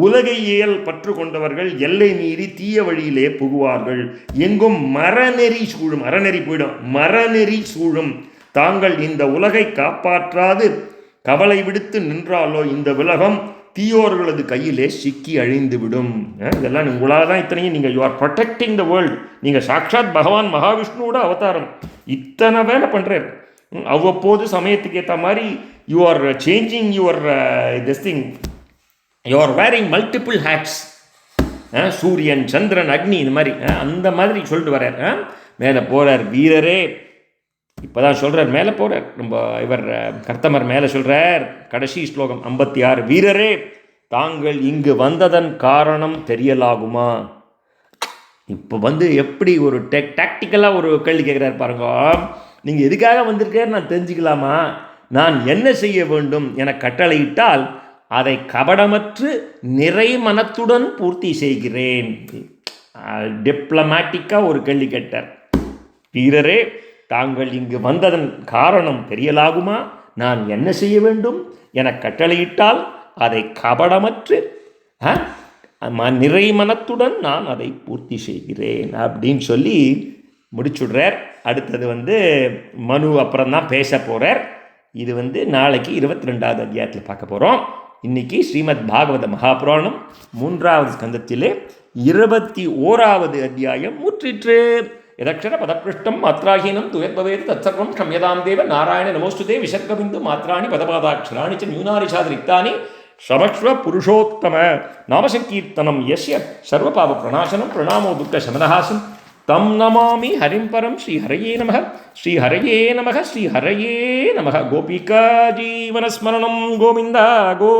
உலகையியல் பற்று கொண்டவர்கள் எல்லை மீறி தீய வழியிலே புகுவார்கள். எங்கும் மரநெறி சூழும். அறநெறி போயிடும், மரநெறி சூழும். தாங்கள் இந்த உலகை காப்பாற்றாது கவலை விடுத்து நின்றாலோ இந்த உலகம் தீயோர்களது கையிலே சிக்கி அழிந்துவிடும். இதெல்லாம் உங்களால் தான் இத்தனையும். நீங்கள் you are protecting the world. நீங்கள் சாட்சாத் பகவான் மகாவிஷ்ணுவோட அவதாரம். இத்தனை வேலை பண்ணுறார். அவ்வப்போது சமயத்துக்கு ஏற்ற மாதிரி you are changing your this thing. You are wearing multiple hats. சூரியன், சந்திரன், அக்னி, இந்த மாதிரி அந்த மாதிரி சொல்லிட்டு வர்றார். மேலே போகிறார். வீரரே, இப்போதான் சொல்கிறார். மேலே போகிறார். நம்ம இவர் கர்த்தமர் மேலே சொல்கிறார். கடைசி ஸ்லோகம் 56. வீரரே, தாங்கள் இங்கு வந்ததன் காரணம் தெரியலாகுமா? இப்போ எப்படி ஒரு டாக்டிக்கலாக ஒரு கேள்வி கேட்குறாரு பாருங்க. நீங்கள் எதுக்காக வந்திருக்காரு நான் தெரிஞ்சுக்கலாமா? நான் என்ன செய்ய வேண்டும் என கட்டளையிட்டால் அதை கபடமற்று நிறை மனத்துடன் பூர்த்தி செய்கிறேன். டிப்ளமேட்டிக்காக ஒரு கேள்வி கேட்டார். வீரரே, தாங்கள் இங்கு வந்ததன் காரணம் தெரியலாகுமா? நான் என்ன செய்ய வேண்டும் என கட்டளையிட்டால் அதை கபடமற்று நிறை மனத்துடன் நான் அதை பூர்த்தி செய்கிறேன் அப்படின்னு சொல்லி முடிச்சுடுறார். அடுத்தது மனு அப்புறம்தான் பேச போகிறார். இது நாளைக்கு 22வது அத்தியாயத்தில் பார்க்க போகிறோம். இன்னைக்கு ஸ்ரீமத் பாகவத மகாபுராணம் 3வது ஸ்கந்தத்திலே 21வது அத்தியாயம் முற்றிற்று. यदक्षर पदपृष्ठं मात्राहीनं तुयद्भवेत् तत्सर्वं क्षम्यतां देव नारायण नमोस्तुते विसर्गबिन्दु मात्राणि पदपादाक्षराणि च न्यूनानि चातिरिक्तानि ஷமக்ஷ்வ புருஷோத்தம நாமசங்கீர்த்தனம் யஸ்ய சர்வபாப பிரணாசனம் பிரணாமோ துக்க சமனஹாசம் தம் நமாமி ஹரிம் பரம் ஸ்ரீ ஹரயே நமः ஸ்ரீ ஹரயே நமः ஸ்ரீ ஹரயே நமः கோபிகா ஜீவனஸ்மரணம் கோவிந்தா கோ